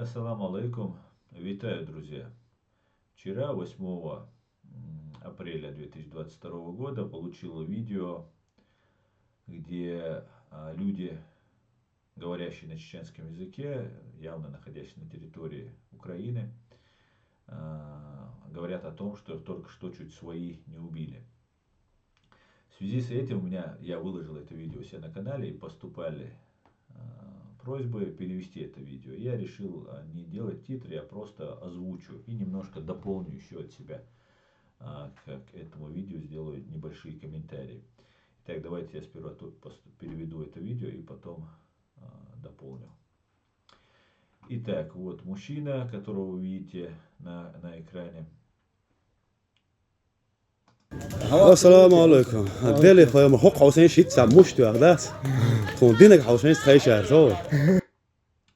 Ассаламу алейкум. Витаю, друзья. Вчера, 8 апреля 2022 года, получил видео, где люди, говорящие на чеченском языке, явно находящиеся на территории Украины, говорят о том, что только что чуть свои не убили. В связи с этим я выложил это видео у себя на канале, и поступали просьбы перевести это видео. Я решил не делать титры, я просто озвучу и немножко дополню еще от себя к этому видео, сделаю небольшие комментарии. Итак, давайте я сперва тут переведу это видео и потом дополню. Итак, вот мужчина, которого вы видите на экране. السلام عليكم. دلی خواهم حق حسین شید سموش تو اقدس. خوندین که حسین خیلی شهرزاد.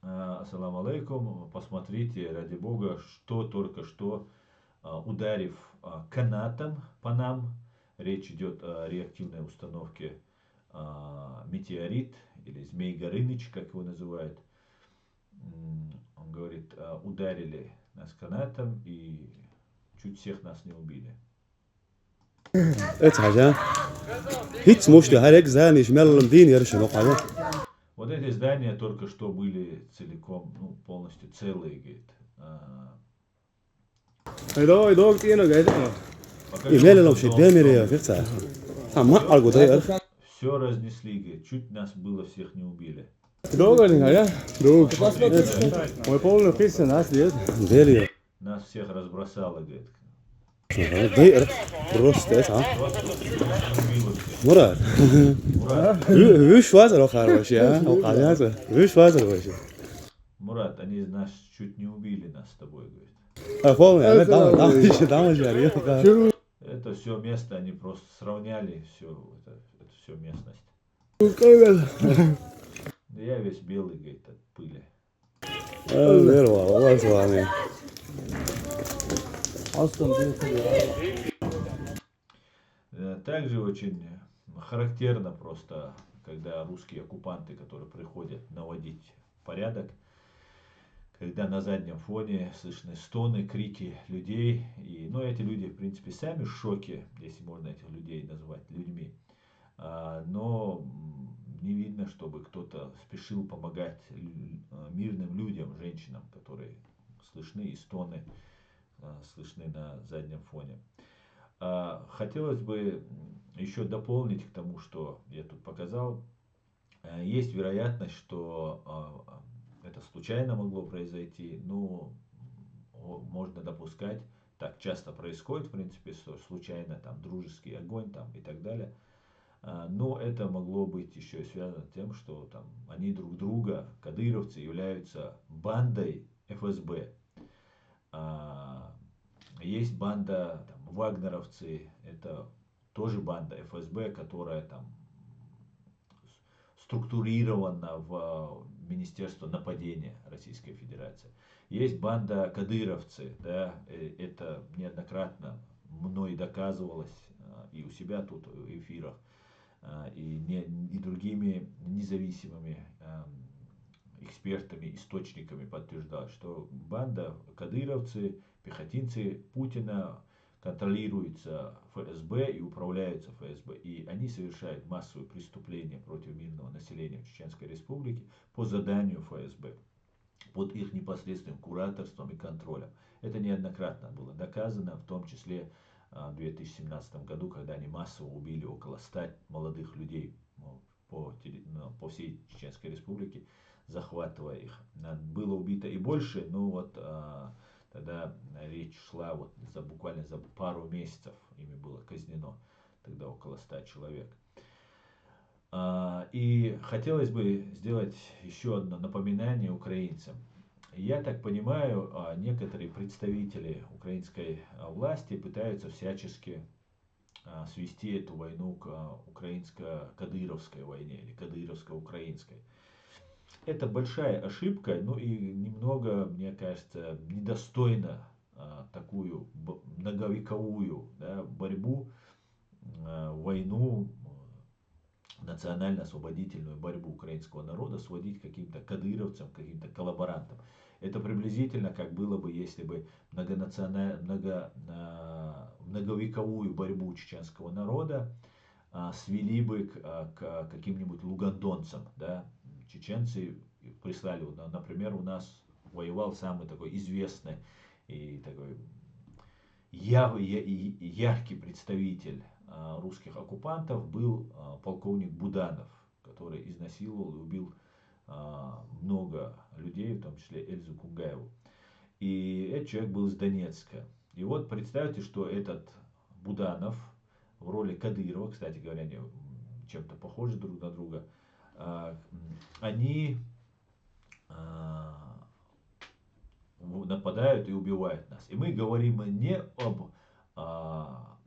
Ассаламу алейкум. Посмотрите, ради Бога, что только что, ударив канатом по нам, речь идет о реактивной установке «Метеорит» или «Змей Горыныч», как его называют. Он говорит, ударили нас канатом и чуть всех нас не убили. Это حاجة. هيت موش تو هر یک زنیش ملل دین یارش نقطه. Вот эти здания только что были целиком, полностью целые, говорит. ایدو تینو گیده. ایمیل لام شد دمیره فرصة. هم 알고 돼요. Все разнесли, говорит, чуть нас было всех не убили. دوغلين هيا. دوغ. мой полный песен нас дед. دلی. Нас всех разбросало, говорит. دیر. просто это. مراد. وش وازر آخر باشه ها؟ اوقات وش وازر باشه. Мурат, они нас чуть не убили, нас с тобой, говорит. فهم دام جاری. Это все место, они просто сравняли, все, это все местность. Да я весь белый, говорит, от пыли. والله سبحانه. Также очень характерно просто, когда русские оккупанты, которые приходят наводить порядок, когда на заднем фоне слышны стоны, крики людей. Но эти люди, в принципе, сами в шоке, если можно этих людей назвать людьми. Но не видно, чтобы кто-то спешил помогать мирным людям, женщинам, которые слышны, и стоны слышны на заднем фоне. Хотелось бы еще дополнить к тому, что я тут показал. Есть вероятность, что это случайно могло произойти, но можно допускать, так часто происходит, в принципе, случайно, там, дружеский огонь, там, и так далее. Но это могло быть еще и связано с тем, что там они друг друга, кадыровцы, являются бандой ФСБ. Есть банда там, вагнеровцы, это тоже банда ФСБ, которая там структурирована в Министерство нападения Российской Федерации. Есть банда кадыровцы, да, это неоднократно мной доказывалось и у себя тут в эфирах, и другими независимыми экспертами, источниками подтверждалось, что банда кадыровцы, пехотинцы Путина контролируется ФСБ и управляются ФСБ. И они совершают массовые преступления против мирного населения в Чеченской Республике по заданию ФСБ, под их непосредственным кураторством и контролем. Это неоднократно было доказано, в том числе в 2017 году, когда они массово убили около 100 молодых людей по всей Чеченской Республике, захватывая их. Было убито и больше, но вот тогда речь шла буквально за пару месяцев, ими было казнено тогда около 100 человек. И хотелось бы сделать еще одно напоминание украинцам. Я так понимаю, некоторые представители украинской власти пытаются всячески свести эту войну к украинско-кадыровской войне или кадыровско-украинской. Это большая ошибка, ну и немного, мне кажется, недостойно такую многовековую, да, борьбу, войну национально-освободительную борьбу украинского народа сводить к каким-то кадыровцам, каким-то коллаборантам. Это приблизительно как было бы, если бы многовековую борьбу чеченского народа свели бы к каким-нибудь лугандонцам. Да? Чеченцы прислали, например, у нас воевал самый такой известный и такой яркий представитель русских оккупантов был полковник Буданов, который изнасиловал и убил много людей, в том числе Эльзу Кунгаеву. И этот человек был из Донецка. И вот представьте, что этот Буданов в роли Кадырова, кстати говоря, они чем-то похожи друг на друга, они нападают и убивают нас. И мы говорим не об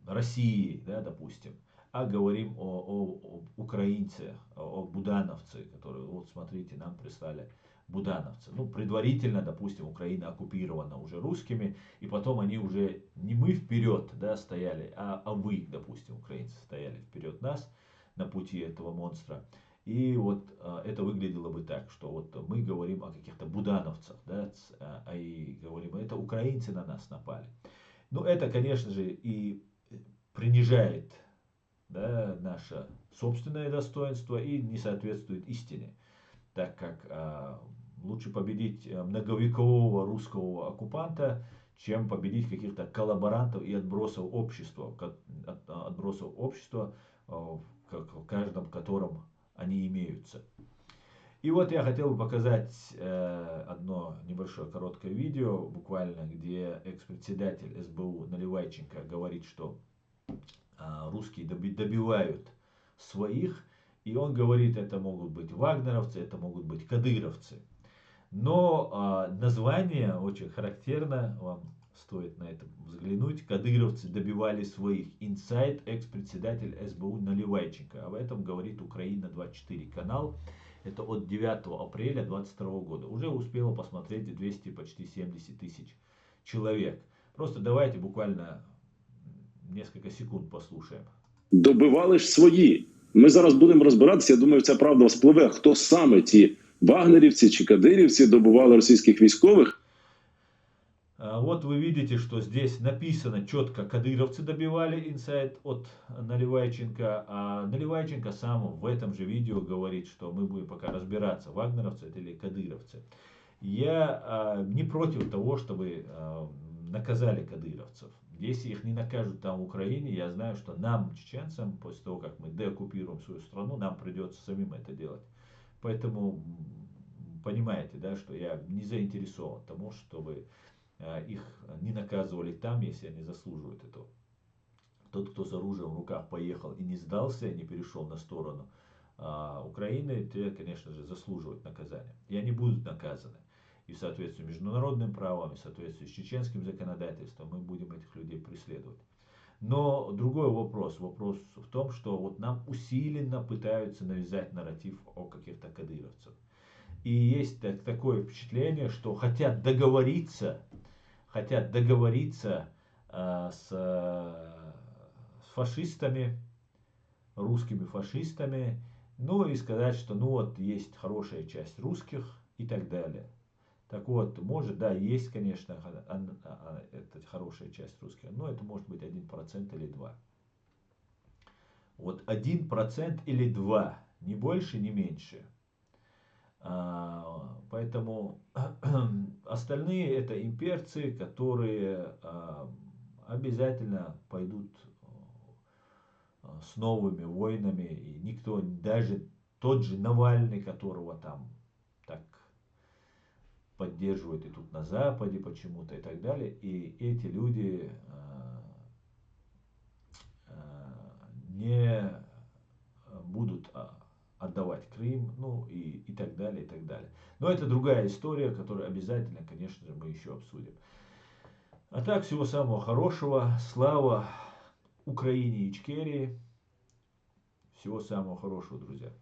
России, да, допустим, а говорим о украинце, о будановце, которые, вот смотрите, нам прислали будановцы. Ну, предварительно, допустим, Украина оккупирована уже русскими, и потом они уже не мы вперед, да, стояли, а вы, допустим, украинцы, стояли вперед нас на пути этого монстра. И вот это выглядело бы так, что вот мы говорим о каких-то будановцах, да, и говорим, это украинцы на нас напали. Ну, это, конечно же, и принижает, да, наше собственное достоинство и не соответствует истине, так как лучше победить многовекового русского оккупанта, чем победить каких-то коллаборантов и отбросов общества, в каждом котором они имеются. И вот я хотел бы показать одно небольшое короткое видео, буквально, где экс-председатель СБУ Наливайченко говорит, что русские добивают своих, и он говорит, это могут быть вагнеровцы, это могут быть кадыровцы. Но название очень характерно, вам стоит на это взглянуть. Кадыровцы добивали своих. Инсайд экс-председатель СБУ Наливайченко. Об этом говорит Украина-24 канал. Это от 9 апреля 2022 года. Уже успело посмотреть 200, почти 70 тысяч человек. Просто давайте буквально несколько секунд послушаємо. Добивали ж свої. Ми зараз будемо розбиратися, я думаю, ця правда спливе. Хто саме ті вагнерівці чи кадирівці добивали російських військових? Вот вы видите, что здесь написано четко, кадыровцы добивали, инсайд от Наливайченко. А Наливайченко сам в этом же видео говорит, что мы будем пока разбираться, вагнеровцы это или кадыровцы. Я не против того, чтобы наказали кадыровцев. Если их не накажут там в Украине, я знаю, что нам, чеченцам, после того, как мы деоккупируем свою страну, нам придется самим это делать. Поэтому понимаете, да, что я не заинтересован тому, чтобы их не наказывали там, если они заслуживают этого. Тот, кто с оружием в руках поехал и не сдался, не перешел на сторону Украины, те, конечно же, заслуживают наказания. И они будут наказаны. И в соответствии с международным правом, и в соответствии с чеченским законодательством мы будем этих людей преследовать. Но другой вопрос. Вопрос в том, что вот нам усиленно пытаются навязать нарратив о каких-то кадыровцах. И есть такое впечатление, что хотят договориться с фашистами, русскими фашистами, ну и сказать, что ну вот есть хорошая часть русских и так далее. Так вот, может, да, есть, конечно, это хорошая часть русских, но это может быть 1% или 2%. Вот 1% или 2%, ни больше, ни меньше. Поэтому остальные это имперцы, которые обязательно пойдут с новыми войнами. И никто, даже тот же Навальный, которого там так поддерживают и тут на Западе почему-то и так далее. И эти люди не будут отдавать Крым, ну и так далее, и так далее. Но это другая история, которую обязательно, конечно же, мы еще обсудим. А так, всего самого хорошего. Слава Украине и Ичкерии. Всего самого хорошего, друзья.